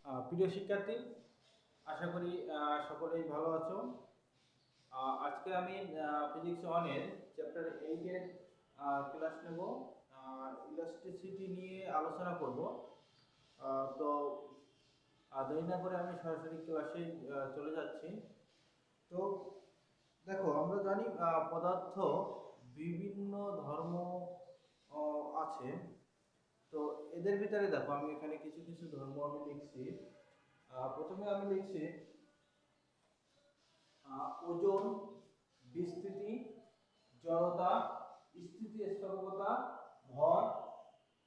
প্রিয় শিক্ষার্থী, আশা করি সকলেই ভালো আছো। আজকে আমি ফিজিক্স ওয়ানের চ্যাপ্টার 8-এর ক্লাস নেব। ইলাস্ট্রিসিটি নিয়ে আলোচনা করব। তো দেরি না করে আমি সরাসরি ক্লাসে চলে যাচ্ছি। তো দেখো, আমরা জানি পদার্থ বিভিন্ন ধর্ম আছে। তো এদের ভিতরে দেখো, আমি এখানে কিছু কিছু ধর্ম আমি লিখছি। প্রথমে আমি লিখছি ওজন, বিস্তৃতি, জড়তা, স্থিতিস্থাপকতা, ভর,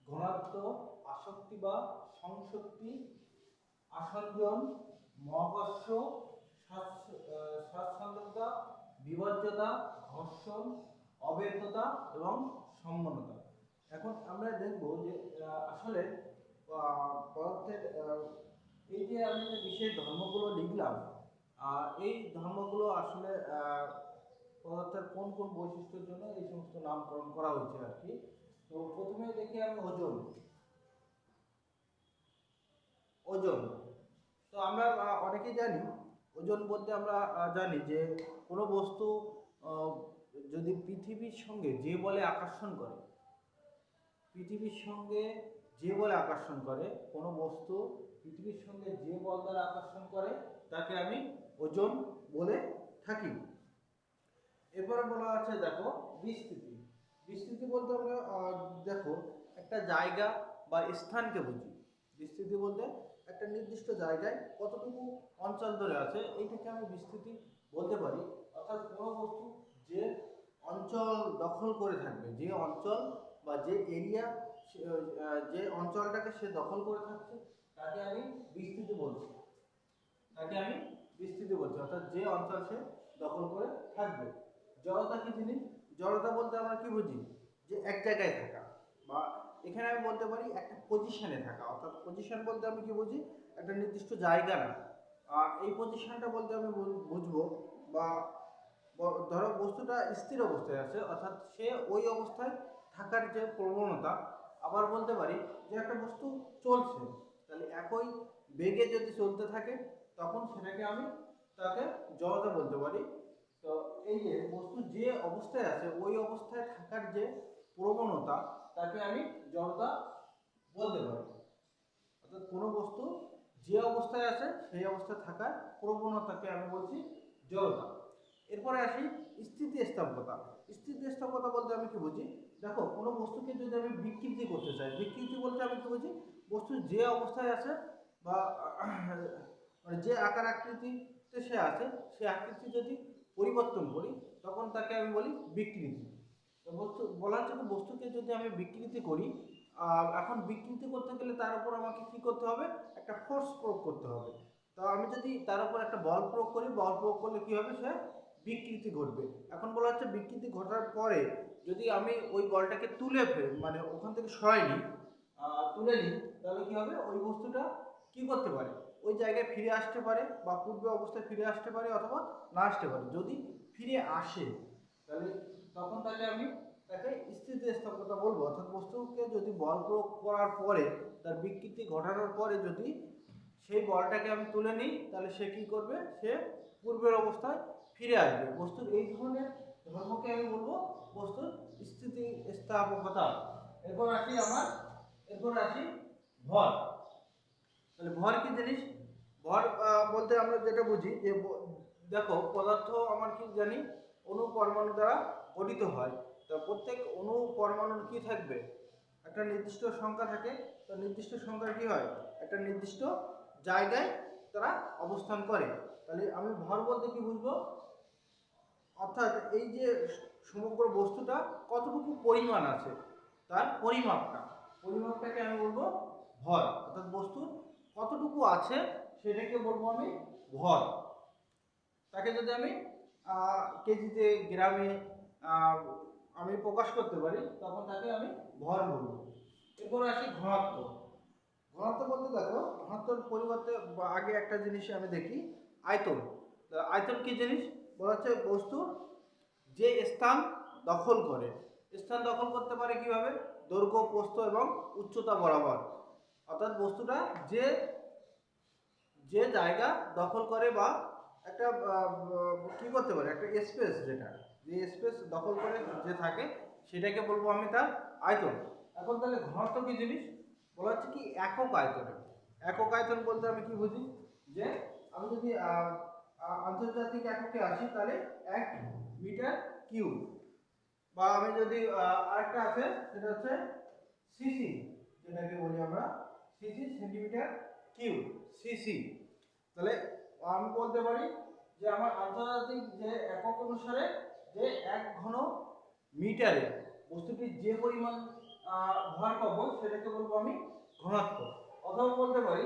ঘনত্ব, আসক্তি বা সংশক্তি, আসঞ্জন, মহাকর্ষ, স্বাচ্ছন্দ্যতা, বিভাজ্যতা, ঘর্ষণ, অবেদ্যতা এবং সম্মনতা। এখন আমরা দেখব যে আসলে পদার্থের এই যে আমি যে বিশেষ ধর্মগুলো লিখলাম, এই ধর্মগুলো আসলে পদার্থের কোন কোন বৈশিষ্ট্যের জন্য এই সমস্ত নামকরণ করা হয়েছে আর কি। তো প্রথমে দেখি আমি ওজন। ওজন তো আমরা অনেকেই জানি, ওজন বলতে আমরা জানি যে কোনো বস্তু যদি পৃথিবীর সঙ্গে যে বলে আকর্ষণ করে, পৃথিবীর সঙ্গে যে বলে আকর্ষণ করে, কোনো বস্তু পৃথিবীর সঙ্গে যে বল দ্বারা আকর্ষণ করে তাকে আমি ওজন বলে থাকি। এরপরে বলা আছে দেখো বিস্তৃতি। বিস্তৃতি বলতে আমরা দেখো একটা জায়গা বা স্থানকে বুঝি। বিস্তৃতি বলতে একটা নির্দিষ্ট জায়গায় কতটুকু অঞ্চল ধরে আছে এইটাকে আমি বিস্তৃতি বলতে পারি। অর্থাৎ কোনো বস্তু যে অঞ্চল দখল করে থাকবে, যে অঞ্চল বা যে এরিয়া, যে অঞ্চলটাকে সে দখল করে থাকছে তাকে আমি বিস্তৃতি বলছি। তাকে আমি বিস্তৃতি বলছি, অর্থাৎ যে অঞ্চল সে দখল করে থাকবে। জড়তা কি জিনিস? জড়তা বলতে আমরা কি বুঝি? যে এক জায়গায় থাকা, বা এখানে আমি বলতে পারি একটা পজিশনে থাকা। অর্থাৎ পজিশন বলতে আমি কি বুঝি? একটা নির্দিষ্ট জায়গা না। এই পজিশনটা বলতে আমি বুঝবো, বা ধরো বস্তুটা স্থির অবস্থায় আছে, অর্থাৎ সে ওই অবস্থায় থাকার যে প্রবণতা। আবার বলতে পারি যে একটা বস্তু চলছে, তাহলে একই বেগে যদি চলতে থাকে তখন সেটাকে আমি তাকে জড়তা বলতে পারি। তো এই যে বস্তু যে অবস্থায় আছে ওই অবস্থায় থাকার যে প্রবণতা তাকে আমি জড়তা বলতে পারি। অর্থাৎ কোনো বস্তু যে অবস্থায় আছে সেই অবস্থায় থাকার প্রবণতাকে আমি বলছি জড়তা। এরপরে আসি স্থিতিস্থাপকতা। স্থিতিস্থাপকতা বলতে আমি কি বুঝি? দেখো, কোনো বস্তুকে যদি আমি বিকৃতি করতে চাই, বিকৃতি বলতে আমি কি বুঝি? বস্তু যে অবস্থায় আছে বা মানে যে আকার আকৃতিতে সে আছে, সেই আকৃতি যদি পরিবর্তন করি তখন তাকে আমি বলি বিকৃতি। বস্তু বলা হচ্ছে যে বস্তুকে যদি আমি বিকৃতি করি, এখন বিকৃতি করতে গেলে তার উপর আমাকে কি করতে হবে? একটা ফোর্স প্রয়োগ করতে হবে। তো আমি যদি তার উপর একটা বল প্রয়োগ করি, বল প্রয়োগ করলে কি হবে? সে বিকৃতি ঘটবে। এখন বলা হচ্ছে বিকৃতি ঘটার পরে যদি আমি ওই বলটাকে তুলে মানে ওখান থেকে সরাই নিই, তুলে নিই, তাহলে কি হবে? ওই বস্তুটা কি করতে পারে? ওই জায়গায় ফিরে আসতে পারে, বা পূর্বে অবস্থায় ফিরে আসতে পারে, অথবা না আসতে পারে। যদি ফিরে আসে তাহলে তখন তাকে স্থিতিস্থাপকতা বলবো। অর্থাৎ বস্তুকে যদি বল প্রয়োগ করার পরে, তার বিকৃতি ঘটানোর পরে যদি সেই বলটাকে আমি তুলে নিই, তাহলে সে কি করবে? সে পূর্বের অবস্থায় ফিরে আসবে। বস্তুর এই ধরনের ধর্মকে আমি বলবো বস্তুর স্থিতিস্থাপকতা। এরপর আসি ভর। তাহলে ভর কি জিনিস? ভর বলতে আমরা যেটা বুঝি যে দেখো, পদার্থ আমার কি জানি অণু পরমাণু দ্বারা গঠিত হয়। তো প্রত্যেক অণু পরমাণুর কি থাকবে? একটা নির্দিষ্ট সংখ্যা থাকে। তো নির্দিষ্ট সংখ্যার কি হয়? একটা নির্দিষ্ট জায়গায় তারা অবস্থান করে। তাহলে আমি ভর বলতে কি বুঝবো? অর্থাৎ এই যে সমগ্র বস্তুটা কতটুকু পরিমাণ আছে, তার পরিমাপটাকে আমি বলবো ভর। অর্থাৎ বস্তুর কতটুকু আছে সেটাকে বলবো আমি ভর। তাকে যদি আমি কেজিতে, গ্রামে আমি প্রকাশ করতে পারি, তখন তাকে আমি ভর বলবো। এরপরে আসি ঘনত্ব। ঘনত্ব বলতে দেখো, ঘনত্বের পরিবর্তে আগে একটা জিনিস আমি দেখি, আয়তন। আয়তন কি জিনিস? বলা হচ্ছে বস্তুর যে স্থান দখল করে। স্থান দখল করতে পারে কিভাবে? দৈর্ঘ্য, প্রস্থ এবং উচ্চতা বরাবর। অর্থাৎ বস্তুটা যে যে জায়গা দখল করে বা একটা কি করতে পারে, একটা স্পেস, যেটা যে স্পেস দখল করে যে থাকে সেটাকে বলবো আমি তার আয়তন। এখন তাহলে ঘনত্ব কি জিনিস বলা হচ্ছে কি একক আয়তনে। একক আয়তন বলতে আমি কি বুঝি, যে আমি যদি আন্তর্জাতিক এককে আসি তাহলে 1 মিটার কিউব, বা আমি যদি আরেকটা আছে সেটা হচ্ছে সিসি, যেটাকে বলি আমরা সিসি, সেন্টিমিটার কিউব, সিসি। তাহলে আমি বলতে পারি যে আমার আন্তর্জাতিক যে একক অনুসারে যে 1 ঘন মিটারে বস্তুটির যে পরিমাণ ভর পাবো সেটাকে বলবো আমি ঘনত্ব। অথবা বলতে পারি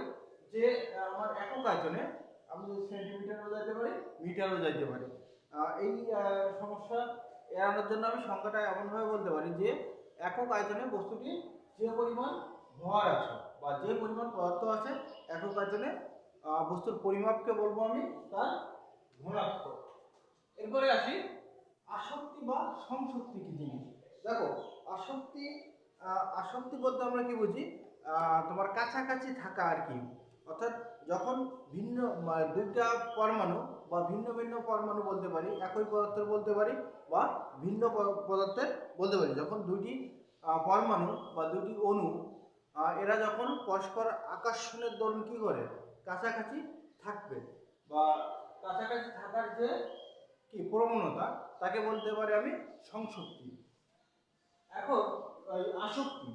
যে আমার একক আয়তনে আমি যদি সেন্টিমিটারও যাইতে পারি, মিটারও যাইতে পারি। এই সমস্যা এড়ানোর জন্য আমি সংখ্যাটা এমনভাবে বলতে পারি যে একক আয়তনে বস্তুটি যে পরিমাণ ভর আছে বা যে পরিমাণ পদার্থ আছে একক আয়তনে বস্তুর পরিমাপকে বলবো আমি তার ঘনত্ব। এরপরে আসি আসক্তি বা সংশক্তি কি জিনিস। দেখো আসক্তি, আসক্তি বলতে আমরা কি বুঝি, তোমার কাছাকাছি থাকা আর কি। অর্থাৎ যখন ভিন্ন দুইটা পরমাণু বা ভিন্ন ভিন্ন পরমাণু বলতে পারি, একই পদার্থের বলতে পারি বা ভিন্ন পদার্থের বলতে পারি, যখন দুইটি পরমাণু বা দুটি অণু এরা যখন পরস্পর আকর্ষণের দরুন কি করে কাছাকাছি থাকবে বা কাছাকাছি থাকার যে কি প্রবণতা, তাকে বলতে পারি আমি সংশক্তি। এখন আসক্তি,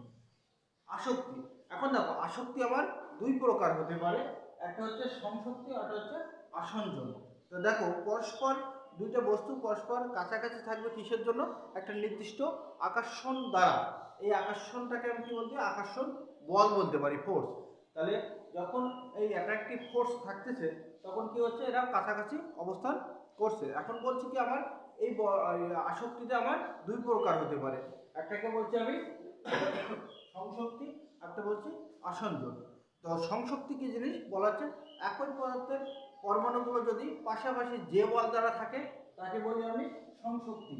আসক্তি এখন দেখো আসক্তি আমার দুই প্রকার হতে পারে, একটা হচ্ছে সংশক্তি, একটা হচ্ছে আসঞ্জন। তো দেখো পরস্পর দুইটা বস্তু পরস্পর কাছাকাছি থাকবে কিসের জন্য, একটা নির্দিষ্ট আকর্ষণ দ্বারা। এই আকর্ষণটাকে আমি কি বলতে পারি, আকর্ষণ বল বলতে পারি, ফোর্স। তাহলে যখন এই অ্যাট্রাকটিভ ফোর্স থাকতেছে তখন কি হচ্ছে, এরা কাছাকাছি অবস্থান করছে। এখন বলছি কি আমার এই আসক্তিতে আমার দুই প্রকার হতে পারে, একটাকে বলছি আমি সংশক্তি, একটা বলছি আসঞ্জন। তো সংশক্তি কি জিনিস বলা হচ্ছে, একই পদার্থের পরমাণুগুলো যদি পাশাপাশি যে বল দ্বারা থাকে তাকে বলি আমি সংশক্তি।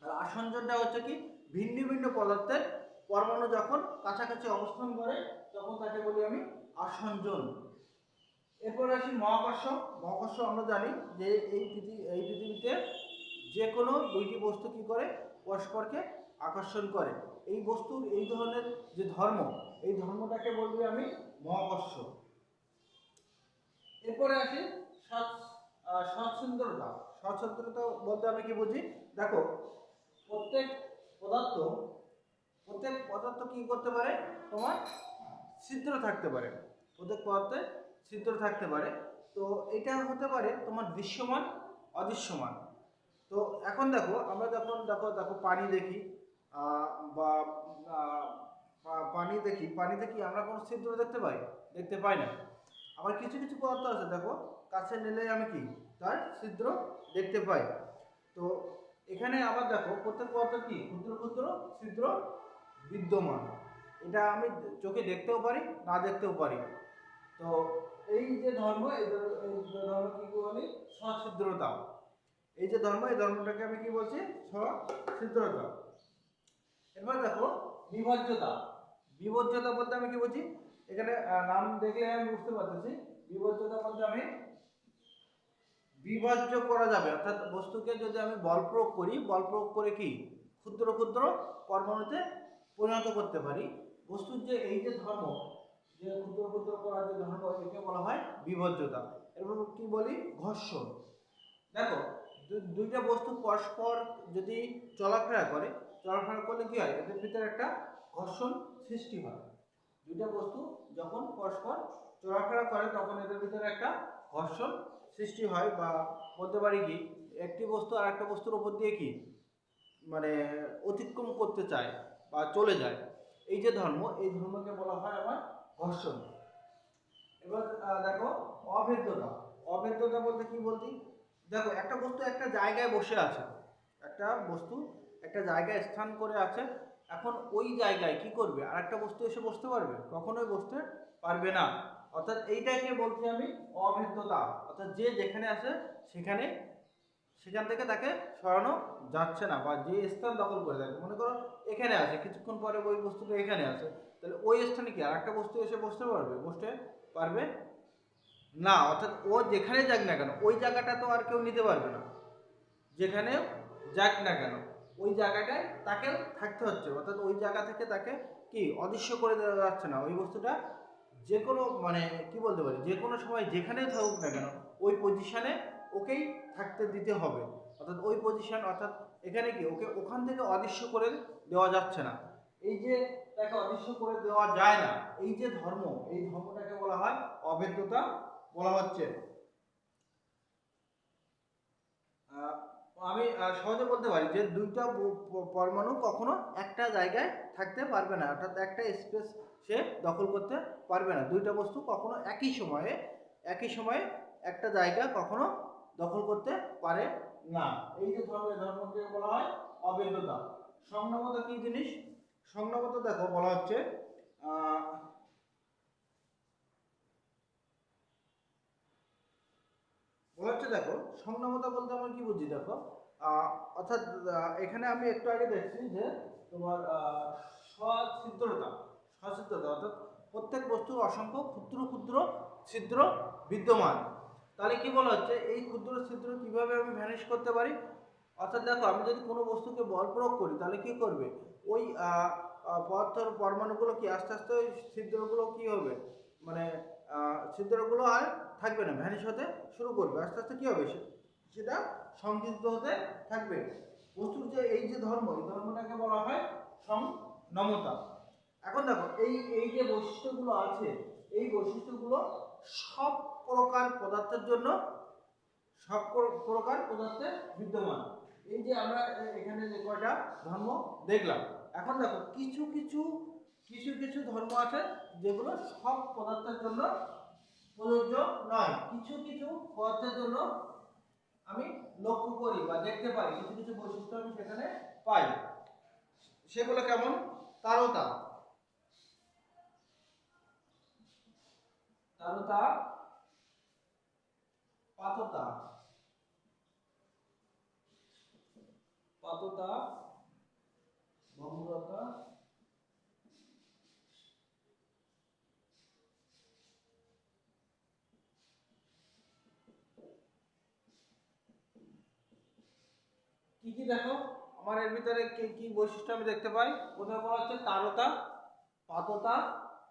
আর আসঞ্জনটা হচ্ছে কি ভিন্ন ভিন্ন পদার্থের পরমাণু যখন কাছাকাছি অবস্থান করে তখন তাকে বলি আমি আসঞ্জন। এরপর আসি মহাকর্ষ। মহাকর্ষ আমরা জানি যে এই পৃথিবীতে যে কোনো দুইটি বস্তু কি করে পরস্পরকে আকর্ষণ করে। এই বস্তুর এই ধরনের যে ধর্ম, এই ধর্মটাকে বলবি আমি মহাকর্ষ। এরপরে আসি স্বচ্ছন্দতা। স্বচ্ছন্দতা বলতে আমি কি বুঝি, দেখো প্রত্যেক পদার্থ, প্রত্যেক পদার্থ কি করতে পারে, তোমার ছিদ্র থাকতে পারে, প্রত্যেক পদার্থে ছিদ্র থাকতে পারে। তো এটা হতে পারে তোমার দৃশ্যমান, অদৃশ্যমান। তো এখন দেখো আমরা যখন দেখো দেখো পানি দেখি বা পানিতে কি আমরা কোনো ছিদ্র দেখতে পাই, দেখতে পাই না। আবার কিছু কিছু পদার্থ আছে দেখো কাছে নিলে আমি কি তার ছিদ্র দেখতে পাই। তো এখানে আবার দেখো প্রত্যেক পদার্থ কি ক্ষুদ্র ক্ষুদ্র ছিদ্র বিদ্যমান, এটা আমি চোখে দেখতেও পারি না দেখতেও পারি। তো এই যে ধর্ম, এই ধর্ম কি বলি সছিদ্রতা। এই যে ধর্ম, এই ধর্মটাকে আমি কি বলছি সছিদ্রতা। এবার দেখো বিভাজ্যতা। বিভাজ্যতা বলতে আমি কি বলছি, এখানে নাম দেখলে আমি বুঝতে পারতেছি। বিভাজ্যতা বলতে আমি বিভাজ্য করা যাবে, অর্থাৎ বস্তুকে যদি আমি বল প্রয়োগ করি, বল প্রয়োগ করে কি ক্ষুদ্র ক্ষুদ্র পরমাণুতে পরিণত করতে পারি। বস্তুর যে এই যে ধর্ম, যে ক্ষুদ্র ক্ষুদ্র করার যে ধর্ম, একে বলা হয় বিভাজ্যতা। এরপর কি বলি ঘর্ষণ। দেখো দুইটা বস্তু পরস্পর যদি চলাফেরা করে, চলাফেরা করলে কি হয়, এদের ভিতরে একটা ঘর্ষণ সৃষ্টি হয়। দুইটা বস্তু যখন পরস্পর চলাফেরা করে তখন এদের ভিতরে একটা ঘর্ষণ সৃষ্টি হয়, বা বলতে পারি কি একটি বস্তু আর একটা বস্তুর উপর দিয়ে কি মানে অতিক্রম করতে চায় বা চলে যায়। এই যে ধর্ম, এই ধর্মকে বলা হয় আমার ঘর্ষণ। এবার দেখো অভেদ্যতা। অভেদ্যতা বলতে কি বলতি, দেখো একটা বস্তু একটা জায়গায় বসে আছে, একটা বস্তু একটা জায়গায় স্থান করে আছে, এখন ওই জায়গায় কি করবে আর একটা বস্তু এসে বসতে পারবে, কখনোই বসতে পারবে না। অর্থাৎ এইটাকে বলছি আমি অভেদ্যতা। অর্থাৎ যে যেখানে আছে সেখানে, সেখান থেকে তাকে সরানো যাচ্ছে না, বা যে স্থান দখল করে থাকে, মনে করো এখানে আছে, কিছুক্ষণ পরে ওই বস্তুটা এখানে আছে, তাহলে ওই স্থানে কি আর একটা বস্তু এসে বসতে পারবে, বসতে পারবে না, অর্থাৎ ও যেখানে যাক না কেন ওই জায়গাটা তো আর কেউ নিতে পারবে না। যেখানে যাক না কেন ওই জায়গাটায় তাকে থাকতে হচ্ছে, অর্থাৎ ওই জায়গা থেকে তাকে কি অদৃশ্য করে দেওয়া যাচ্ছে না। ওই বস্তুটা যে কোনো মানে কি বলতে পারি, যে কোনো সময় যেখানেই থাকুক না কেন ওই পজিশনে ওকেই থাকতে দিতে হবে। অর্থাৎ ওই পজিশন, অর্থাৎ এখানে কি ওকে ওখান থেকে অদৃশ্য করে দেওয়া যাচ্ছে না। এই যে তাকে অদৃশ্য করে দেওয়া যায় না, এই যে ধর্ম, এই ধর্মটাকে বলা হয় অভেদ্যতা বলা হচ্ছে। আমি সহজে বলতে পারি যে দুইটা পরমাণু কখনো একটা জায়গায় থাকতে পারবে না, অর্থাৎ একটা স্পেস সে দখল করতে পারবে না। দুইটা বস্তু কখনো একই সময়ে একটা জায়গা কখনো দখল করতে পারে না। এই যে ধর্মকে বলা হয় অভেদ্যতা। সংঘবদ্ধ কি জিনিস? সংঘবদ্ধ দেখো বলা হচ্ছে দেখো সংঘবদ্ধতা বলতে আমরা কি বুঝি দেখো, অর্থাৎ এখানে আমি একটু আগে দেখছি যে তোমার সছিদ্রতা, অর্থাৎ প্রত্যেক বস্তুর অসংখ্য ক্ষুদ্র ক্ষুদ্র ছিদ্র বিদ্যমান। তাহলে কি বলা হচ্ছে, এই ক্ষুদ্র ছিদ্র কিভাবে আমি ভ্যানিশ করতে পারি? অর্থাৎ দেখো আমি যদি কোনো বস্তুকে বল প্রয়োগ করি তাহলে কি করবে, ওই পদার্থের পরমাণুগুলো কি আস্তে আস্তে ওই ছিদ্রগুলো কি হবে, মানে ছিদ্রগুলো আর থাকবে না, ভ্যানিশ হতে শুরু করবে। আস্তে আস্তে কি হবে, সেটা সংযুক্ত হতে থাকবে। বস্তুর যে এই যে ধর্ম, এই ধর্মটাকে বলা হয় সংনমতা। এখন দেখো এই যে বৈশিষ্ট্যগুলো আছে, এই বৈশিষ্ট্যগুলো সব প্রকার পদার্থের জন্য, সব প্রকার পদার্থে বিদ্যমান। এই যে আমরা এখানে যে কয়টা ধর্ম দেখলাম, এখন দেখো কিছু কিছু ধর্ম আছে যেগুলো সব পদার্থের জন্য প্রযোজ্য নয়। কিছু কিছু পদার্থের জন্য আমি লক্ষ্য করি বা দেখতে পাই, কিছু কিছু বৈশিষ্ট্য আমি সেখানে পাই। সেগুলো কেমন? তারতা, পাততা, ভঙ্গুরতা, কি কি দেখো আমার এর ভিতরে কি কি বৈশিষ্ট্য আমি দেখতে পাই? কোথায় বলা হচ্ছে তারতা, পাততা,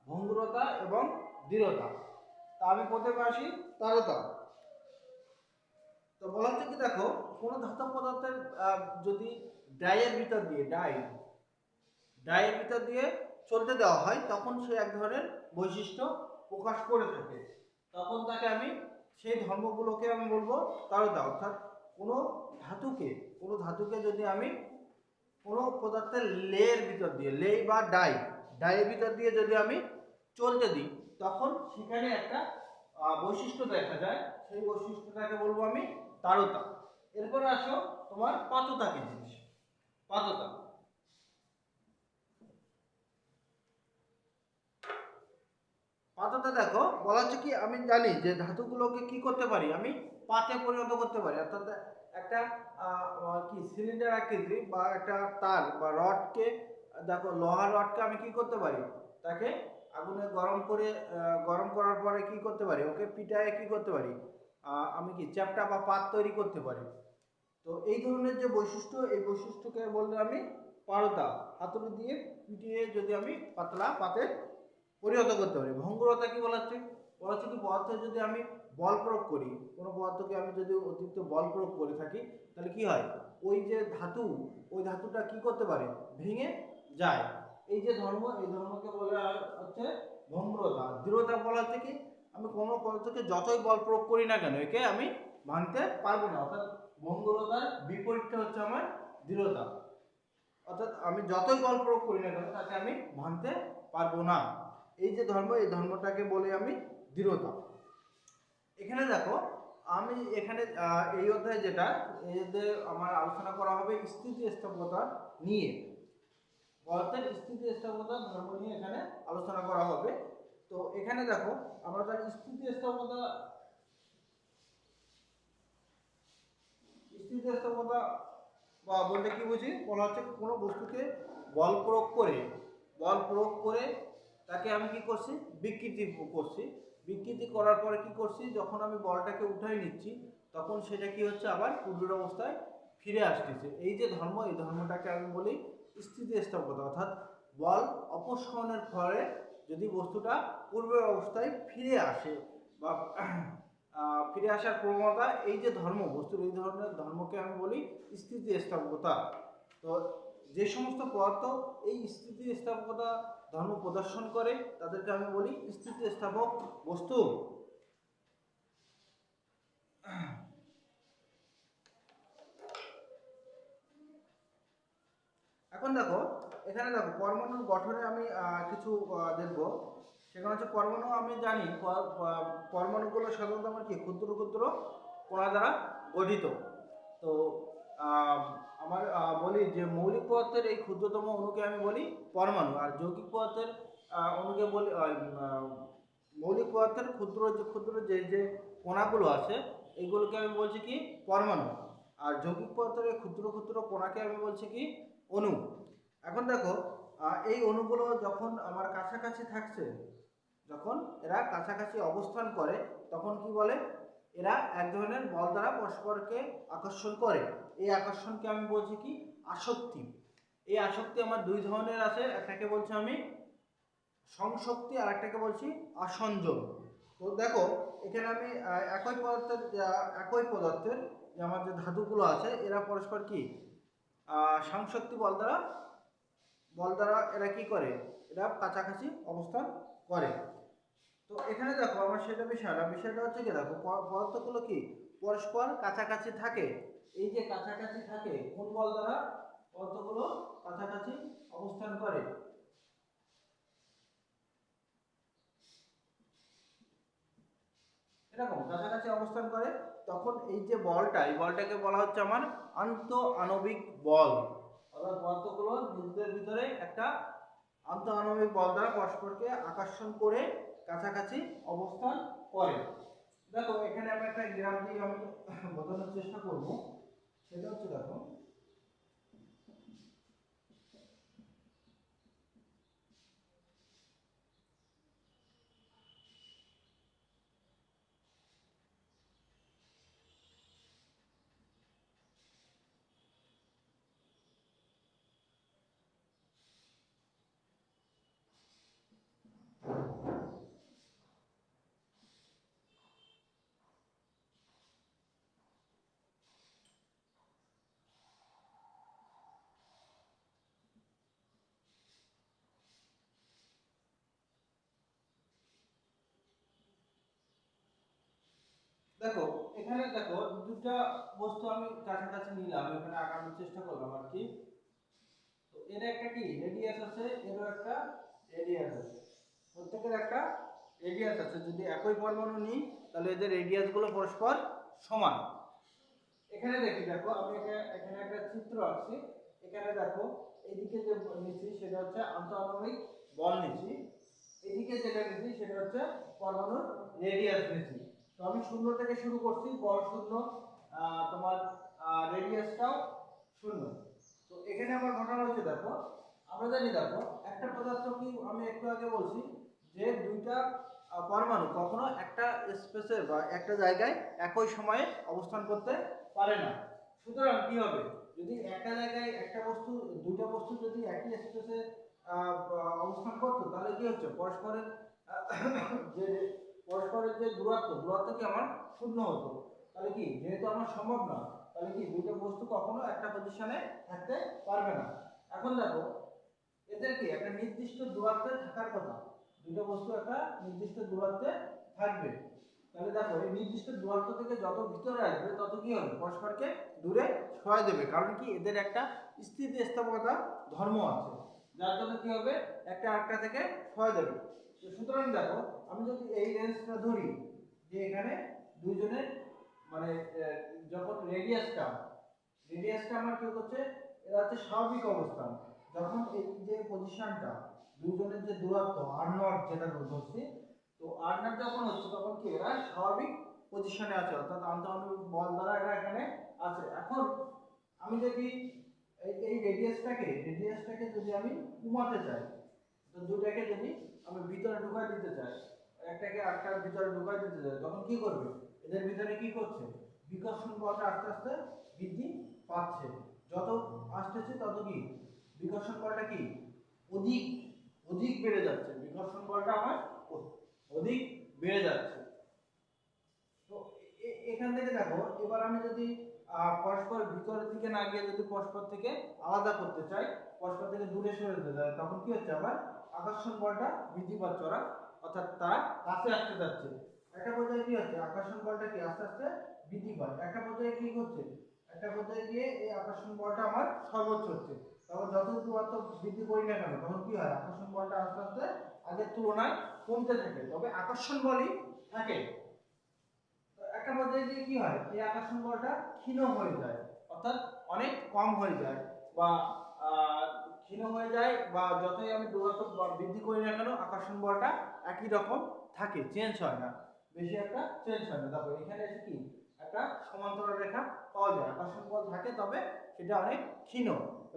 ভঙ্গুরতা এবং দৃঢ়তা। তা আমি কোথায় আসি? তারতা। তো বলা হচ্ছে কি দেখো, কোনো ধাতব পদার্থের যদি ডাইয়ের ভিতর দিয়ে ডাইয়ের ভিতর দিয়ে চলতে দেওয়া হয় তখন সে এক ধরনের বৈশিষ্ট্য প্রকাশ করে থাকে। তখন তাকে আমি সেই ধর্মগুলোকে আমি বলবো তারতা। অর্থাৎ কোনো ধাতুকে যদি আমি কোনো পদার্থের লের ভিতর দিয়ে, লে বা ডাইয়ের ভিতর দিয়ে যদি আমি চলতে দিই তখন সেখানে একটা বৈশিষ্ট্য দেখা যায়, সেই বৈশিষ্ট্যটাকে বলবো আমি তারতা। এরপরে আসো তোমার পাততা কি জিনিস? পাততা, পাততা দেখো বলা হচ্ছে কি, আমি জানি যে ধাতুগুলোকে কি করতে পারি, আমি পাতে পরিণত করতে পারি। অর্থাৎ একটা কি সিলিন্ডার আকৃতি বা একটা তার বা রডকে, দেখো লোহার রডকে আমি কি করতে পারি, তাকে আগুনে গরম করার পরে কি করতে পারি, ওকে পিটায়ে কি করতে পারি, আমি কি চ্যাপ্টা বা পাত তৈরি করতে পারি। তো এই ধরনের যে বৈশিষ্ট্য, এই বৈশিষ্ট্যকে বললে আমি পারতা, হাতুড়ি দিয়ে পিটিয়ে যদি আমি পাতলা পাতে পরিণত করতে পারি। ভঙ্গুরতা কি বলা হচ্ছে? বলা হচ্ছে কি পদার্থে যদি আমি বল প্রয়োগ করি, কোনো পদার্থকে আমি যদি অতিরিক্ত বল প্রয়োগ করে থাকি তাহলে কি হয়, ওই যে ধাতু, ওই ধাতুটা কি করতে পারে, ভেঙে যায়। এই যে ধর্ম, এই ধর্মকে বলা হচ্ছে ভঙ্গুরতা। দৃঢ়তা বলা হচ্ছে কি, আমি কোনো পদার্থকে যতই বল প্রয়োগ করি না কেন একে আমি ভাঙতে পারবো না। অর্থাৎ ভঙ্গুরতার বিপরীতটা হচ্ছে আমার দৃঢ়তা। অর্থাৎ আমি যতই বল প্রয়োগ করি না কেন তাকে আমি ভাঙতে পারবো না। এই যে ধর্ম, এই ধর্মটাকে বলি আমি দৃঢ়তা। এখানে দেখো আমি এখানে এই অধ্যায়ে যেটা, এই অধ্যায়ে আমার আলোচনা করা হবে স্থিতিস্থাপকতা নিয়ে। পদার্থের স্থিতিস্থাপকতা ধর্ম নিয়ে এখানে আলোচনা করা হবে। তো এখানে দেখো আমরা তার স্থিতিস্থাপকতা বা বলতে কি বুঝি, বলা হচ্ছে কোনো বস্তুকে বল প্রয়োগ করে তাকে আমি কি করছি, বিকৃতি করছি। বিকৃতি করার পরে কি করছি, যখন আমি বলটাকে উঠাই নিচ্ছি তখন সেটা কি হচ্ছে, আবার পূর্বের অবস্থায় ফিরে আসতেছে। এই যে ধর্ম, এই ধর্মটাকে আমি বলি স্থিতিস্থাপকতা, অর্থাৎ বল অপসারণের ফলে যদি বস্তুটা পূর্বের অবস্থায় ফিরে আসে বা ফিরে আসার প্রবণতা, এই যে ধর্ম, বস্তুর এই ধরনের ধর্মকে আমি বলি স্থিতিস্থাপকতা। তো যে সমস্ত পদার্থ এই স্থিতিস্থাপকতা ধর্ম প্রদর্শন করে তাদেরকে আমি বলি স্থিতিস্থাপক বস্তু। এখন দেখো, এখানে দেখো পরমাণুর গঠনে আমি কিছু দেখব। সেখানে হচ্ছে পরমাণু, আমি জানি পরমাণুগুলো সাধারণত আমার কি ক্ষুদ্র ক্ষুদ্র কণা দ্বারা গঠিত। তো আমার বলি যে মৌলিক পদার্থের এই ক্ষুদ্রতম অণুকে আমি বলি পরমাণু, আর যৌগিক পদার্থের অণুকে বলি মৌলিক পদার্থের ক্ষুদ্র যে যে কণাগুলো আছে এইগুলোকে আমি বলছি কি পরমাণু, আর যৌগিক পদার্থের ক্ষুদ্র ক্ষুদ্র কণাকে আমি বলছি কি অণু। এখন দেখো, এই অণুগুলো যখন আমার কাছাকাছি থাকছে, যখন এরা কাছাকাছি অবস্থান করে তখন কি বলে, এরা এক ধরনের বল দ্বারা পরস্পরকে আকর্ষণ করে। এই আকর্ষণকে আমি বলছি কি আসক্তি। এই আসক্তি আমার দুই ধরনের আছে, একটাকে বলছি আমি সংশক্তি আর একটাকে বলছি আসংযোগ। তো দেখো এখানে আমি একই পদার্থের যে আমার যে ধাতুগুলো আছে এরা পরস্পর কি সংশক্তি বল দ্বারা এরা কি করে, এরা কাছাকাছি অবস্থান করে। তো এখানে দেখো আমার বিষয়টা হচ্ছে কি, দেখো পদার্থগুলো কি পরস্পর কাছাকাছি থাকে। এই যে কাছাকাছি থাকে কোন বল দ্বারা, পদার্থগুলো কাছাকাছি অবস্থান করে। এরকম কাছাকাছি অবস্থান করে, তখন এই যে বলটা, এই বলটাকে বলা হচ্ছে আমার আন্ত আণবিক বল। অর্থাৎ পদার্থগুলো নিজেদের ভিতরে একটা আন্ত আণবিক বল দ্বারা পরস্পরকে আকর্ষণ করে কাছাকাছি অবস্থান করে। দেখো এখানে আমি একটা গ্রাফ দিয়ে আমি বোঝানোর চেষ্টা করব। সেটা হচ্ছে দেখো, দেখো এখানে দেখো দুটা বস্তু আমি কাছাকাছি নিলাম, এখানে আঁকানোর চেষ্টা করলাম আর কি। তো এর একটা কি রেডিয়াস আছে, এরও একটা রেডিয়াস আছে, প্রত্যেকের একটা রেডিয়াস আছে। যদি একই পরমাণু নিই তাহলে এদের রেডিয়াস গুলো পরস্পর সমান। এখানে দেখো আমি এখানে একটা চিত্র আঁকছি। এখানে দেখো এইদিকে যে নিচ্ছি সেটা হচ্ছে আন্তঃআণবিক বল নিচ্ছি, এদিকে যেটা নিচ্ছি সেটা হচ্ছে পরমাণুর রেডিয়াস নিচ্ছি। তো আমি শূন্য থেকে শুরু করছি, বল শূন্য, তোমার রেডিয়াসটাও শূন্য। তো এখানে আমার ঘটনা হচ্ছে দেখো, আমরা জানি দেখো একটা পদার্থ কি, আমি একটু আগে বলছি যে দুইটা পরমাণু কখনো একটা স্পেসে বা একটা জায়গায় একই সময়ে অবস্থান করতে পারে না। সুতরাং কি হবে, যদি একটা জায়গায় একটা বস্তু, দুইটা বস্তু যদি একই স্পেসে অবস্থান করতো তাহলে কি হচ্ছে, যে পরস্পরের যে দূরত্ব কি আমার শূন্য হতো। তাহলে কি, যেহেতু আমার সম্ভব না, তাহলে কি দুইটা বস্তু কখনো একটা পজিশনে থাকতে পারবে না। এখন দেখো এদের কি একটা নির্দিষ্ট দূরত্বে থাকার কথা, দুটো বস্তু একটা নির্দিষ্ট দূরত্বে থাকবে। তাহলে দেখো এই নির্দিষ্ট দূরত্ব থেকে যত ভিতরে আসবে তত কি হবে, পরস্পরকে দূরে সরায় দেবে। কারণ কি, এদের একটা স্থিতিস্থাপকতা ধর্ম আছে, যার জন্য কি হবে, একটা আরেকটা থেকে সরায় দেবে। তো সুতরাং দেখো আমি যদি এই রেঞ্জটা ধরি যে এখানে দুইজনের মানে যখন রেডিয়াসটা আমার কি হচ্ছে, এটা হচ্ছে স্বাভাবিক অবস্থান। যখন এই যে পজিশনটা দুজনের যে দূরত্ব r0 যেটা ধরছি, তো r0 যখন হচ্ছে তখন কি এরা স্বাভাবিক পজিশনে আছে, অর্থাৎ আন্তঃআণবিক বল দ্বারা এরা এখানে আছে। এখন আমি যদি এই রেডিয়াসটাকে যদি আমি কমাতে চাই, তো দুটাকে যদি আমি ভিতরে ঢুকাই দিতে চাই, একটাকে আটটার ভিতরে ঢুকাই দিতে যায়, তখন কি করবে? এদের ভিতরে কি করছে? বিকর্ষণ বলটা আস্তে আস্তে বৃদ্ধি পাচ্ছে। যত আসতেছে তত কি বিকর্ষণ বলটা কি অধিক অধিক বেড়ে যাচ্ছে। বিকর্ষণ বলটা আমার অধিক বেড়ে যাচ্ছে। তো এখান থেকে দেখো, এবার আমি যদি পরস্পর ভিতরের দিকে না গিয়ে যদি পরস্পর থেকে আলাদা করতে চাই, পরস্পর থেকে দূরে সরে যেতে চাই, তখন কি হচ্ছে? আবার আকর্ষণ বলটা বৃদ্ধি পাচ্ছে, ওরা অর্থাৎ তারা কাছে আসতে যাচ্ছে। একটা পর্যায়ে কি হচ্ছে? আকর্ষণ বলটা কি আস্তে আস্তে বৃদ্ধি পায়। একটা পর্যায়ে কি হচ্ছে? একটা পর্যায়ে গিয়ে এই আকর্ষণ বলটা আমার সর্বোচ্চ হচ্ছে। তখন যত দূরত্ব বৃদ্ধি করি না কেন, তখন কি হয়? আকর্ষণ বলটা আস্তে আস্তে আগের তুলনায় কমতে থাকে, তবে আকর্ষণ বলই থাকে। একটা পর্যায়ে গিয়ে কি হয়? এই আকর্ষণ বলটা ক্ষীণ হয়ে যায়, অর্থাৎ অনেক কম হয়ে যায়, বা ক্ষীণ হয়ে যায়, বা যতই আমি দূরত্ব বৃদ্ধি করি না কেন আকর্ষণ বলটা একই রকম থাকে, চেঞ্জ হয় না, বেশি একটা চেঞ্জ হয় না। দেখো এখানে এসে কি একটা সমান্তরাল রেখা পাওয়া যায়, আকর্ষণ বল থাকে, তবে সেটা অনেক ক্ষীণ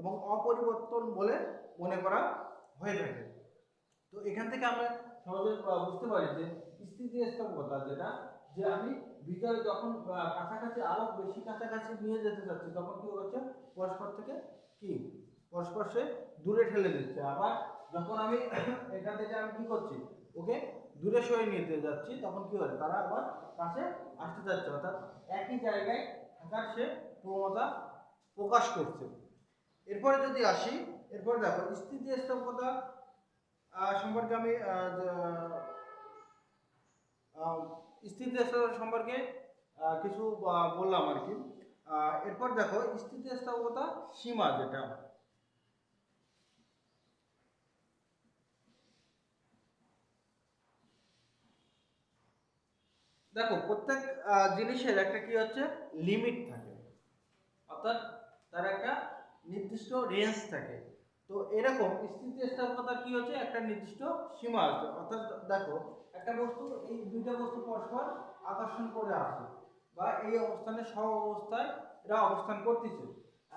এবং অপরিবর্তন বলে মনে করা হয়ে থাকে। তো এখান থেকে আমরা সহজে বুঝতে পারি যে স্থিতিস্থাপকতা যেটা, যে আমি ভিতরে যখন কাছাকাছি আরো বেশি কাছাকাছি নিয়ে যেতে চাচ্ছি, তখন কি হচ্ছে? পরস্পর থেকে কি পরস্পর সে দূরে ঠেলে দিচ্ছে। আবার যখন আমি এখান থেকে আমি কি করছি? ওকে দূরে সরে নিতে যাচ্ছি, তখন কি হয়? তারা আবার কাছে আসতে যাচ্ছে, অর্থাৎ একই জায়গায় থাকার সে প্রবণতা প্রকাশ করছে। এরপরে যদি আসি, এরপরে দেখো স্থিতিস্থাপকতা সম্পর্কে আমি স্থিতিস্থাপকতা সম্পর্কে কিছু বললাম আর কি। এরপর দেখো স্থিতিস্থাপকতা সীমা, যেটা দেখো প্রত্যেক জিনিসের একটা কি হচ্ছে? লিমিট থাকে, অর্থাৎ তার একটা নির্দিষ্ট রেঞ্জ থাকে। তো এরকম স্থিতিস্থাপকতার কি হচ্ছে? একটা নির্দিষ্ট সীমা আছে। অর্থাৎ দেখো একটা বস্তু, এই দুইটা বস্তু পরস্পর আকর্ষণ করে আসে, বা এই অবস্থানে সব অবস্থায় এরা অবস্থান করতেছে।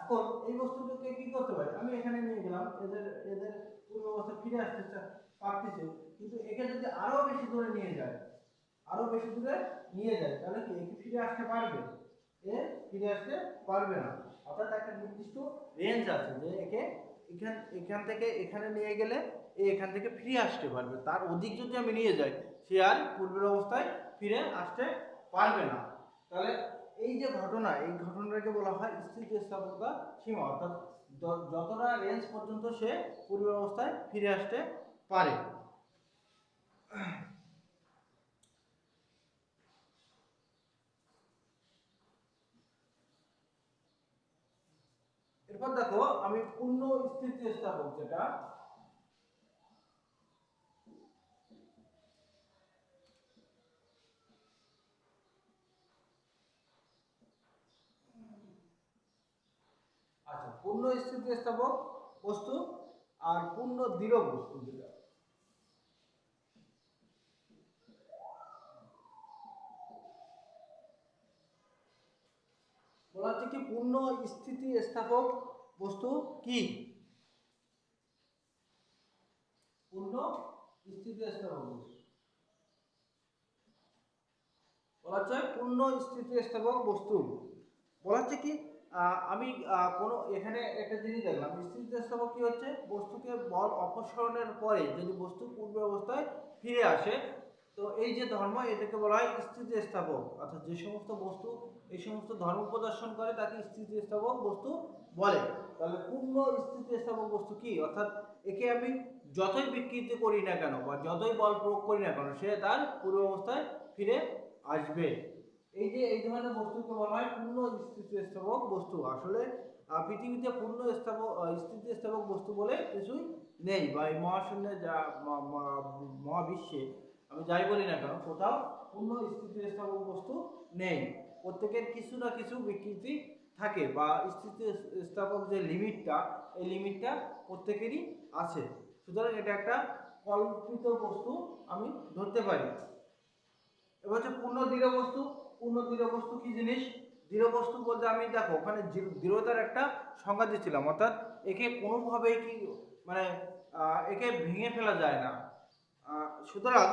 এখন এই বস্তুটাকে কি করতে পারে? আমি এখানে নিয়ে গেলাম, এদের এদের পূর্ব অবস্থায় ফিরে আসতে পারতেছে, কিন্তু একে যদি আরো বেশি দূরে নিয়ে যায়, আরো বেশি দূরে নিয়ে যায়, তাহলে কি একে ফিরে আসতে পারবে? এ ফিরে আসতে পারবে না। অর্থাৎ একটা নির্দিষ্ট রেঞ্জ আছে, যে একে এখান থেকে এখানে নিয়ে গেলে এখান থেকে ফিরে আসতে পারবে, তার অধিক যদি আমি নিয়ে যাই, সে আর পূর্বের অবস্থায় ফিরে আসতে পারবে না। তাহলে এই যে ঘটনা, এই ঘটনাটাকে বলা হয় স্থিতিস্থাপকতা সীমা, অর্থাৎ যতটা রেঞ্জ পর্যন্ত সে পূর্বের অবস্থায় ফিরে আসতে পারে। এরপর দেখো আমি পূর্ণ স্থিতিস্থাপক, যেটা আচ্ছা, পূর্ণ স্থিতিস্থাপক বস্তু আর পূর্ণ দৃঢ় বস্তু, যেটা বলা হচ্ছে কি? পূর্ণ স্থিতিস্থাপক বস্তু কি? পূর্ণ স্থিতিস্থাপক বস্তু বলা হচ্ছে পূর্ণ স্থিতিস্থাপক বস্তু বলা হচ্ছে কি? আমি কোনো এখানে একটা জিনিস দেখলাম, স্থিতিস্থাপক কি হচ্ছে? বস্তুকে বল অপসারণের পরে যদি বস্তু পূর্ব অবস্থায় ফিরে আসে, তো এই যে ধর্ম, এটাকে বলা হয় স্থিতিস্থাপক। অর্থাৎ যে সমস্ত বস্তু এই সমস্ত ধর্ম প্রদর্শন করে তাকে স্থিতিস্থাপক বস্তু বলে। তাহলে পূর্ণ স্থিতিস্থাপক বস্তু কি? অর্থাৎ একে আমি যতই বিকৃতি করি না কেন, বা যতই বল প্রয়োগ করি না কেন, সে তার পূর্ব অবস্থায় ফিরে আসবে। এই যে এই ধরনের বস্তুকে বলা হয় পূর্ণ স্থিতিস্থাপক বস্তু। আসলে পৃথিবীতে পূর্ণ স্থিতিস্থাপক বস্তু বলে কিছুই নেই, বা এই মহাশূন্যে যা মহাবিশ্বে আমি যাই বলি না কেন, কোথাও পূর্ণ স্থিতিস্থাপক বস্তু নেই। প্রত্যেকের কিছু না কিছু বিকৃতি থাকে, বা স্থিতিস্থাপক যে লিমিটটা, এই লিমিটটা প্রত্যেকেরই আছে। সুতরাং এটা একটা কল্পিত বস্তু আমি ধরতে পারি। এবার হচ্ছে পূর্ণ দৃঢ় বস্তু। পূর্ণ দৃঢ় বস্তু কি জিনিস? দৃঢ় বস্তু বলতে আমি দেখো ওখানে দৃঢ়তার একটা সংজ্ঞা দিচ্ছিলাম, অর্থাৎ একে কোনোভাবেই কি মানে একে ভেঙে ফেলা যায় না। সুতরাং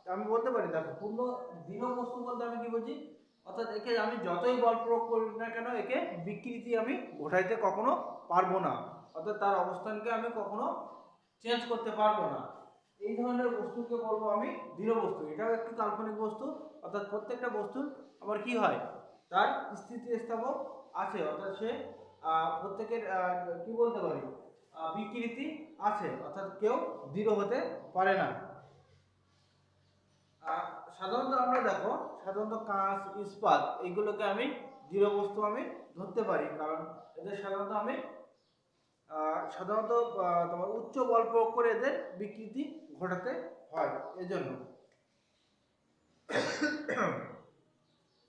আমি বলতে পারি দেখো পূর্ণ দৃঢ় বস্তু বলতে আমি কি বলছি, অর্থাৎ একে আমি যতই বল প্রয়োগ করি না কেন একে বিকৃতি আমি ঘটাইতে কখনো পারবো না, অর্থাৎ তার অবস্থানকে আমি কখনো চেঞ্জ করতে পারবো না। এই ধরনের বস্তুকে বলবো আমি দৃঢ় বস্তু। এটাও একটি কাল্পনিক বস্তু, অর্থাৎ প্রত্যেকটা বস্তুর আবার কি হয়, তার স্থিতিস্থাপক আছে, অর্থাৎ সে প্রত্যেকের কি বলতে পারি বিকৃতি আছে, অর্থাৎ কেউ দৃঢ় হতে পারে না। সাধারণত আমরা দেখো সাধারণত কাঁচ, ইস্পাত এইগুলোকে আমি দৃঢ় বস্তু আমি ধরতে পারি, কারণ এদের সাধারণত আমি তোমার উচ্চ বল প্রয়োগ করে এদের বিকৃতি ঘটাতে হয় এজন্য।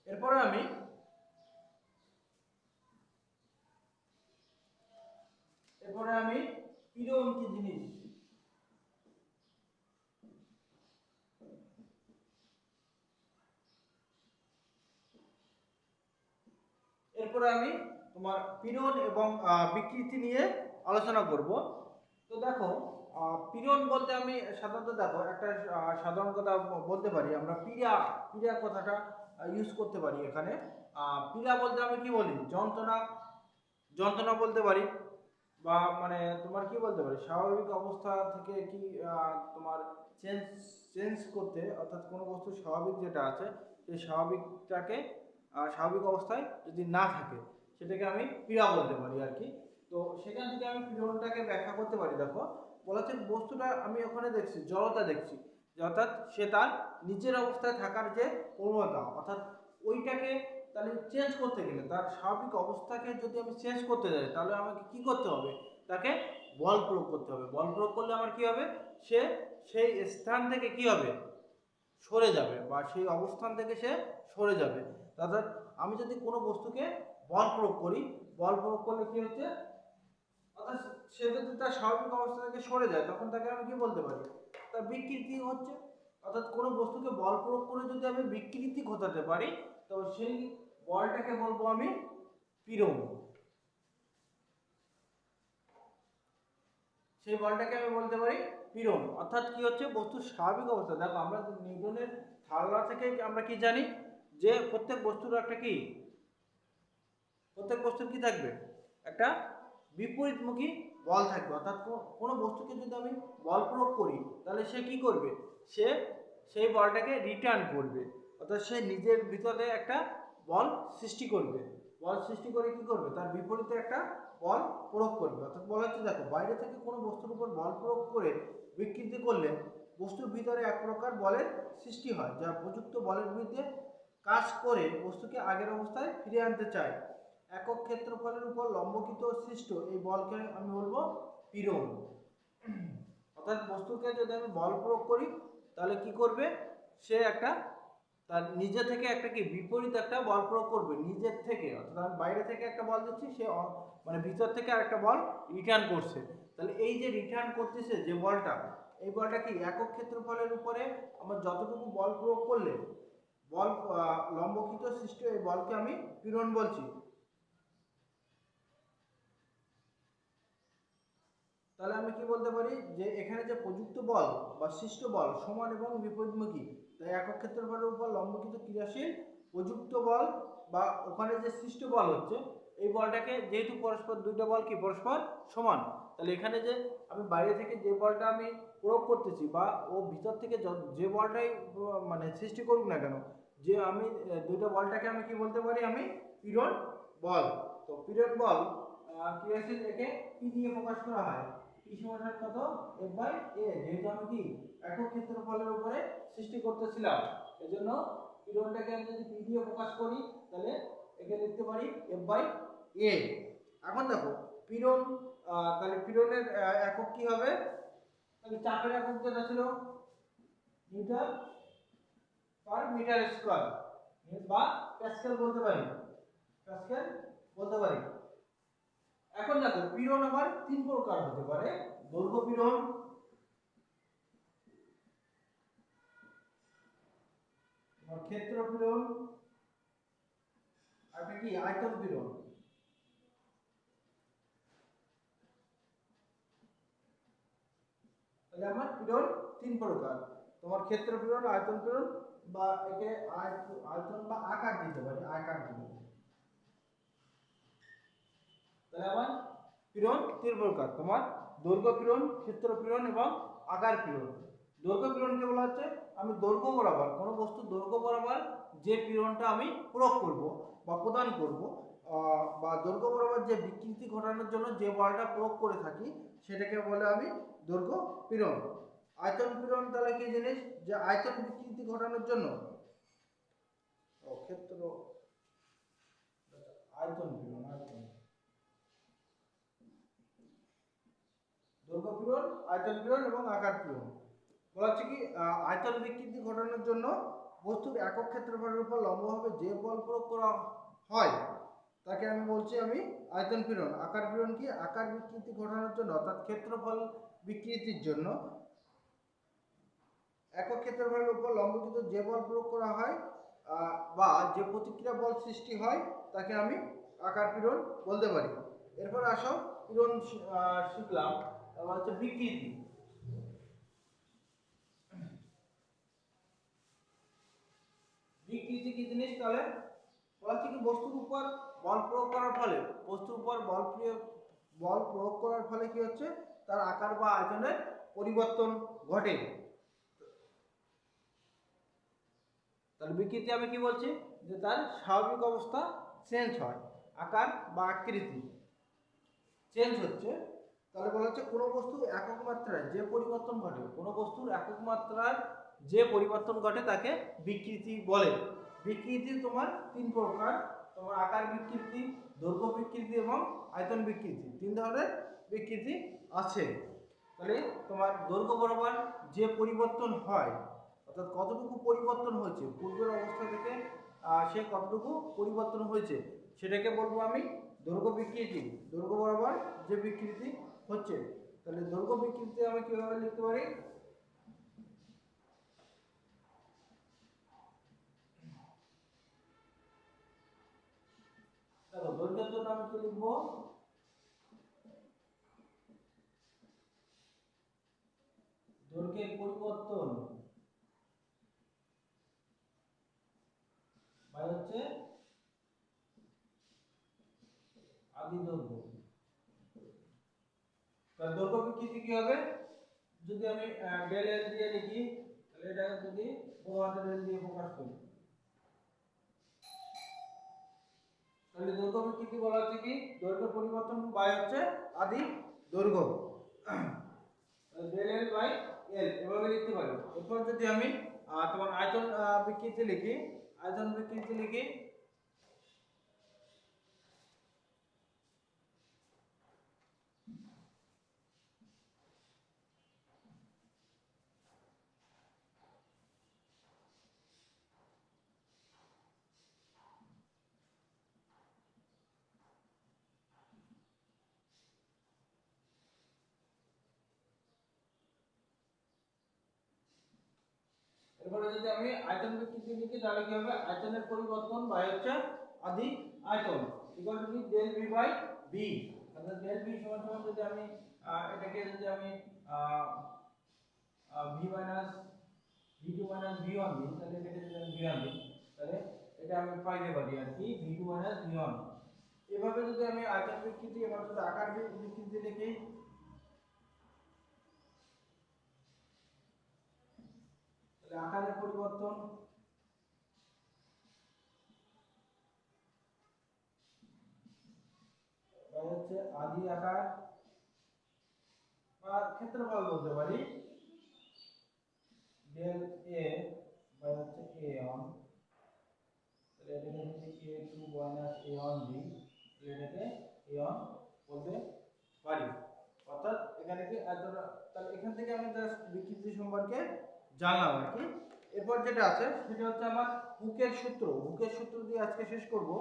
এরপরে আমি পীড়ন কি জিনিস এরপরে আমি তোমার পীড়ন এবং বিকৃতি নিয়ে আলোচনা করব। তো দেখো পীড়ন বলতে আমি সাধারণত দেখো একটা সাধারণ কথা বলতে পারি, আমরা পীড়া পীড়া কথাটা ইউজ করতে পারি এখানে। পীড়া বলতে আমি কি বলি, যন্ত্রণা যন্ত্রণা বলতে পারি, বা মানে তোমার কি বলতে পারি স্বাভাবিক অবস্থা থেকে কি তোমার চেঞ্জ চেঞ্জ করতে, অর্থাৎ কোনো বস্তু স্বাভাবিক যেটা আছে সেই স্বাভাবিকটাকে স্বাভাবিক অবস্থায় যদি না থাকে সেটাকে আমি পীড়া বলতে পারি আর কি। তো সেখান থেকে আমি পীড়নটাকে ব্যাখ্যা করতে পারি। দেখো বলা হচ্ছে বস্তুটা আমি ওখানে দেখছি জড়তা দেখছি, যে অর্থাৎ সে তার নিজের অবস্থায় থাকার যে প্রবণতা, অর্থাৎ ওইটাকে তাহলে চেঞ্জ করতে গেলে তার স্বাভাবিক অবস্থাকে যদি আমি চেঞ্জ করতে যাই তাহলে আমাকে কি করতে হবে, তাকে বল প্রয়োগ করতে হবে। বল প্রয়োগ করলে আমার কি হবে, সে সেই স্থান থেকে কি হবে সরে যাবে, বা সেই অবস্থান থেকে সে সরে যাবে। অর্থাৎ আমি যদি কোনো বস্তুকে বল প্রয়োগ করি, বল প্রয়োগ করলে কি হচ্ছে, অর্থাৎ সে যদি তার স্বাভাবিক অবস্থা থেকে সরে যায় তখন তাকে আমি কি বলতে পারি, তার বিকৃতি হচ্ছে। অর্থাৎ কোনো বস্তুকে বল প্রয়োগ করে যদি আমি বিকৃতি ঘটাতে পারি তো সেই বলটাকে বলবো আমি পীড়ন। সেই বলটাকে আমি বলতে পারি পীড়ন। অর্থাৎ কি হচ্ছে, বস্তুর স্বাভাবিক অবস্থা। দেখো আমরা নিউটনের ধারণা থেকে আমরা কি জানি যে প্রত্যেক বস্তুর একটা কি, প্রত্যেক বস্তুর কি থাকবে, একটা বিপরীতমুখী বল থাকবে। অর্থাৎ কোনো বস্তুকে যদি আমি বল প্রয়োগ করি তাহলে সে কি করবে, সে সেই বলটাকে রিটার্ন করবে, অর্থাৎ সে নিজের ভিতরে একটা বল সৃষ্টি করবে। বল সৃষ্টি করে কি করবে, তার বিপরীতে একটা বল প্রয়োগ করবে। অর্থাৎ বলা হচ্ছে দেখো বাইরে থেকে কোনো বস্তুর উপর বল প্রয়োগ করে বিকৃতি করলে বস্তুর ভিতরে এক প্রকার বলের সৃষ্টি হয়, যা প্রযুক্ত বলের বিরুদ্ধে কাজ করে বস্তুকে আগের অবস্থায় ফিরিয়ে আনতে চায়। একক ক্ষেত্রফলের উপর লম্বকৃত সৃষ্ট এই বলকে আমি বলবো পীড়ন। অর্থাৎ বস্তুকে যদি আমি বল প্রয়োগ করি তাহলে কি করবে, সে একটা তার নিজে থেকে একটা কি বিপরীত একটা বল প্রয়োগ করবে নিজের থেকে। অর্থাৎ আমি বাইরে থেকে একটা বল দিচ্ছি, সে মানে ভিতর থেকে আরেকটা বল রিটার্ন করছে। তাহলে এই যে রিটার্ন করতেছে যে বলটা, এই বলটা কি একক ক্ষেত্রফলের উপরে আমার যতটুকু বল প্রয়োগ করলে বল লম্বকৃত সৃষ্ট এই বলকে আমি পীড়ন বলছি। তাহলে আমি কি বলতে পারি যে এখানে যে প্রযুক্ত বল বা সৃষ্ট বল সমান এবং বিপরীতমুখী, তাই একক ক্ষেত্রফলের উপর লম্বকৃত ক্রিয়াশীল প্রযুক্ত বল বা ওখানে যে সৃষ্ট বল হচ্ছে এই বলটাকে যেহেতু পরস্পর দুইটা বল কি পরস্পর সমান, তাহলে এখানে যে আমি বাইরে থেকে যে বলটা আমি প্রয়োগ করতেছি বা ও ভিতর থেকে যে বলটাই মানে সৃষ্টি করুক না কেন, যে আমি দুইটা বলটাকে আমি কি বলতে পারি, আমি পীড়ন বল। তো পীড়ন বল ক্রিয়াশীল একে পি দিয়ে প্রকাশ করা হয়। পি সমান কত, এফ বাই এ, যেহেতু আমি কি একক ক্ষেত্রফলের উপরে সৃষ্টি করতেছিলাম এজন্য পীড়নটাকে আমি যদি পি দিয়ে প্রকাশ করি তাহলে একে লিখতে পারি এফ বাই এ। এখন দেখো পীড়ন তাহলে পীড়নের একক কি হবে, তাহলে চাপের একক যেটা ছিল নিউটন পার মিটার স্কয়ার বা প্যাসকেল বলতে পারি, প্যাসকেল বলতে পারি। এখন দেখো পীড়ন আবার তিন প্রকার হতে পারে, দৈর্ঘ্য পীড়ন, ক্ষেত্র পীড়ন, আর একটা কি আয়তন পীড়ন। তাহলে আমার পীড়ন তিন প্রকার। তোমার ক্ষেত্র পীড়ন, আয়তন পীড়ন, বা একে আয়তন বা আকার দিতে পারি, আকার দিতে পারি। তাহলে আমার পীড়ন তিন প্রকার, তোমার দৈর্ঘ্য পীড়ন, ক্ষেত্র পীড়ন এবং আকার পীড়ন। দৈর্ঘ্য পীড়নকে বলা হচ্ছে আমি দৈর্ঘ্য বরাবর, কোনো বস্তুর দৈর্ঘ্য বরাবর যে পীড়নটা আমি প্রয়োগ করব বা প্রদান করব, বা দৈর্ঘ্য বরাবর যে বিকৃতি ঘটানোর জন্য যে বলটা প্রয়োগ করে থাকি সেটাকে বলে আমি দৈর্ঘ্য পীড়ন। আয়তন পীড়ন তাহলে কি জিনিস, যে আয়তন বিকৃতি ঘটানোর জন্য ক্ষেত্র আয়তন পীড়ন, দৈর্ঘ্য পীড়ন, আয়তন পীড়ন এবং আকার পীড়ন। বলা হচ্ছে কি আয়তন বিকৃতি ঘটানোর জন্য বস্তুর একক ক্ষেত্রফলের উপর লম্বভাবে যে বল প্রয়োগ করা হয় তাকে আমি বলছি আমি আয়তন পীড়ন। আকার পীড়ন কি, আকার বিকৃতি ঘটানোর জন্য অর্থাৎ ক্ষেত্রফল বিকৃতির জন্য একক ক্ষেত্রফলের উপর লম্বকৃত যে বল প্রয়োগ করা হয় বা যে প্রতিক্রিয়া বল সৃষ্টি হয় তাকে আমি আকার পীড়ন বলতে পারি। এরপর আসো পীড়ন শিখলাম, তারপর হচ্ছে বিকৃতি। বিকৃতি কি জিনিস, তাহলে বলা হচ্ছে কি বস্তুর উপর বল প্রয়োগ করার ফলে, বস্তুর উপর বল প্রয়োগ করার ফলে কি হচ্ছে, তার আকার বা আয়তনের পরিবর্তন ঘটে। তাহলে বিকৃতি আমি কি বলছি, যে তার স্বাভাবিক অবস্থা চেঞ্জ হয়, আকার বা আকৃতি চেঞ্জ হচ্ছে। তাহলে বলা হচ্ছে কোনো বস্তু একক মাত্রায় যে পরিবর্তন ঘটে, কোনো বস্তুর একক মাত্রার যে পরিবর্তন ঘটে তাকে বিকৃতি বলে। বিকৃতি তোমার তিন প্রকার, তোমার আকার বিকৃতি, দৈর্ঘ্য বিকৃতি এবং আয়তন বিকৃতি, তিন ধরনের বিকৃতি আছে। তাহলে তোমার দৈর্ঘ্য বরাবর যে পরিবর্তন হয়, অর্থাৎ কতটুকু পরিবর্তন হয়েছে পূর্বের অবস্থা থেকে সে কতটুকু পরিবর্তন হয়েছে সেটাকে বলবো আমি দৈর্ঘ্য বিকৃতি। দৈর্ঘ্য বরাবর যে বিকৃতি হচ্ছে, তাহলে দৈর্ঘ্য বিকৃতি আমি কিভাবে লিখতে পারি, দেখো দৈর্ঘ্যের জন্য আমি কি লিখবো, দৈর্ঘ্যের পরিবর্তন মানে হচ্ছে আদি দৈর্ঘ্য। তার দৈর্ঘ্য বিকৃতি কি হবে, যদি আমি ডেল এল দিয়ে লিখি, তাহলে এটা যদি বড় হাতের এল দিয়ে প্রকাশ করি, তাহলে দৈর্ঘ্য বিকৃতি বলা হচ্ছে কি দৈর্ঘ্য পরিবর্তন বাই হচ্ছে আদি দৈর্ঘ্য, ডেল এল বাই এল এভাবে লিখতে পারি। এরপর যদি আমি তোমার আয়তন বিকৃতি লিখি, আয়তন বিকৃতি লিখি, এরপরে যদি আমি আয়তন বিকৃতি লিখি তাহলে কি হবে, আয়তনের পরিবর্তন বাই হচ্ছে আদি আয়তন equal to del V by B. অর্থাৎ ডেল ভি সমান সমান যদি আমি এটাকে যদি আমি V minus V two minus V one দিই, তাহলে এটাকে যদি আমি ভি ওয়ান দিই তাহলে এটা আমি পাইতে পারি আর কি V two minus V one. এভাবে যদি আমি আয়তন বিকৃতি এবং যদি আকার বিকৃতি লিখি, তাহলে আকারের পরিবর্তন হচ্ছে আদি আকার বা ক্ষেত্রফল বলতে পারি, ডেল এ বাই হচ্ছে এ অন, তাহলে এটাকে যদি এ টু মাইনাস এ অন দিই তাহলে এটাকে এ অন বলতে পারি। অর্থাৎ এখানে কি তাহলে এখান থেকে আমি জাস্ট বিকৃতি সম্পর্কে জানলাম আর কি। এরপর যেটা আছে সেটা হচ্ছে আমার হুকের সূত্র। হুকের সূত্র দিয়ে আজকে শেষ করব।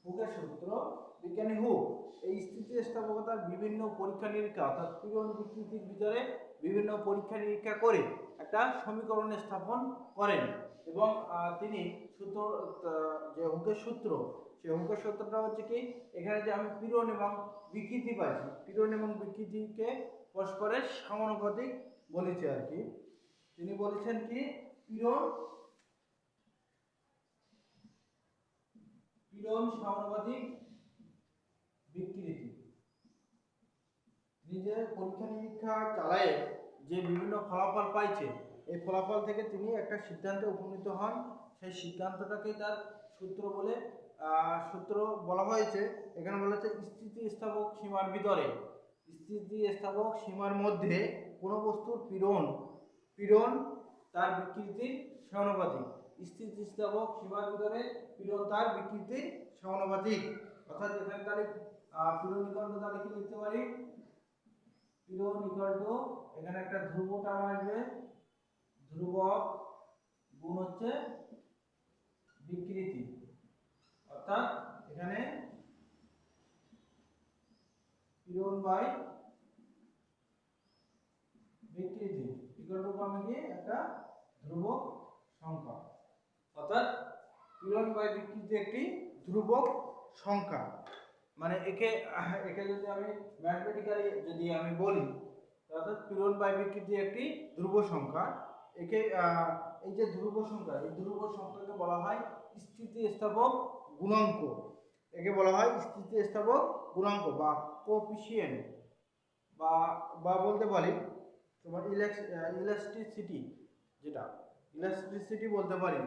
হুকের সূত্র, বিজ্ঞানী হুক এই স্থিতিস্থাপকতার বিভিন্ন পরীক্ষা নিরীক্ষা অর্থাৎ পীড়ন বিকৃতির ভিতরে বিভিন্ন পরীক্ষা নিরীক্ষা করে একটা সমীকরণ স্থাপন করেন এবং তিনি সূত্র যে হুকের সূত্র সেই অঙ্কের সূত্রটা হচ্ছে কি, এখানে যে আমি পীড়ন এবং বিকৃতি পাইছি, পীড়ন এবং বিকৃতিকে পরস্পরের সমানুপাতিক বলেছে আর কি। তিনি বলেছেন কি পীড়ন সমানুপাতিক বিকৃতি। নিজে পরীক্ষা নিরীক্ষা চালায় যে বিভিন্ন ফলাফল পাইছে, এই ফলাফল থেকে তিনি একটা সিদ্ধান্তে উপনীত হন। সেই সিদ্ধান্তটাকে তার সূত্র বলে সূত্র বলা হয়েছে। এখানে বলা হচ্ছে স্থিতিস্থাপক সীমার ভিতরে, স্থিতিস্থাপক সীমার মধ্যে কোনো বস্তুর পীড়ন তার বিকৃতির সমানুপাতিক। স্থিতিস্থাপক সীমার ভিতরে পীড়ন তার বিকৃতির সমানুপাতিক। অর্থাৎ এখানে তাহলে পীড়ন ইকুয়াল টু তাহলে কি লিখতে পারি, পীড়ন ইকুয়াল টু এখানে একটা ধ্রুব টার্ম আসবে, ধ্রুবক গুণ হচ্ছে বিকৃতি। অর্থাৎ এখানে পীড়ন বাই বিকৃতি ইকুয়াল টু আমি কি একটা ধ্রুবক সংখ্যা। অর্থাৎ পীড়ন বাই বিকৃতি একটি ধ্রুবক সংখ্যা। মানে একে যদি আমি ম্যাথমেটিক্যালি যদি আমি বলি, অর্থাৎ পীড়ন বাই বিকৃতি একটি ধ্রুব সংখ্যা। একে এই যে ধ্রুব সংখ্যা, এই ধ্রুব সংখ্যাকে বলা হয় স্থিতিস্থাপক গুণাঙ্ক। একে বলা হয় স্থিতিস্থাপক গুণাঙ্ক বা কোএফিসিয়েন্ট, বা বলতে পারি তোমার ইলাস্টিসিটি, যেটা ইলাস্টিসিটি বলতে পারি।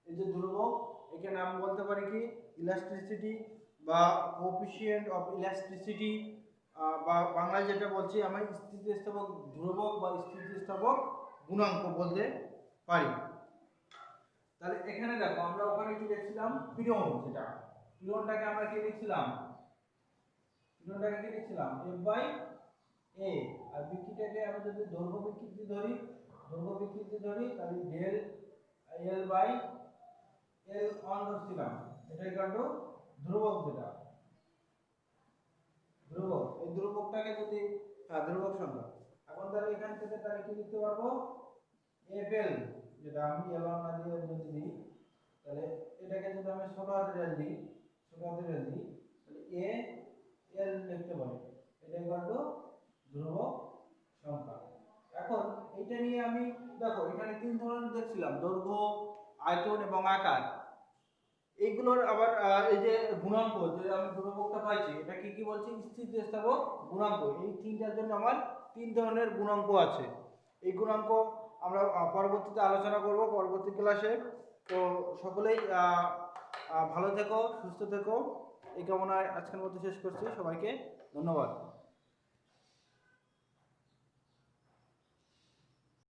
এই যে ধ্রুবক, একে নাম বলতে পারি কি ইলাস্টিসিটি বা কোএফিসিয়েন্ট অফ ইলাস্টিসিটি, বা বাংলায় যেটা বলছি আমি স্থিতিস্থাপক ধ্রুবক বা স্থিতিস্থাপক গুণাঙ্ক বলতে পারি। তাহলে এখানে দেখো আমরা ওখানে কি লিখছিলাম, পীড়ন, যেটা পীড়নটাকে আমরা কি লিখছিলাম, f বাই a, আর বিকৃতিটাকে আমরা যদি দৈর্ঘ্য বিকৃতি ধরি তাহলে ডেল l বাই l অন ধরছিলাম, এটা ইকুয়াল টু ধ্রুবক, যেটা ধ্রুবক। এই ধ্রুবকটাকে যদি ধ্রুবক সংখ্যা, এখন তাহলে এখান থেকে তাহলে কি লিখতে পারবো, fl, যেটা আমি l1 না দিয়ে যদি দিই, তাহলে এটাকে যদি আমি ছোট হাতের l দিই, তাহলে a l লিখতে পারি, এটা ইকুয়াল টু ধ্রুবক সংখ্যা। এখন এটা নিয়ে আমি দেখো এখানে তিন ধরনের দেখছিলাম, দৈর্ঘ্য, আয়তন এবং আকার। এইগুলোর আবার এই যে গুণাঙ্ক, যে আমি ধ্রুবকটা পাইছি, এটা কি বলছি, স্থিতিস্থাপক গুণাঙ্ক। এই তিনটার জন্য আমার তিন ধরনের গুণাঙ্ক আছে। এই গুণাঙ্ক আমরা পরবর্তীতে আলোচনা করব পরবর্তী ক্লাসে। তো সকলেই ভালো থেকো, সুস্থ থেকো, এই কামনায় আজকের মতো শেষ করছি। সবাইকে ধন্যবাদ।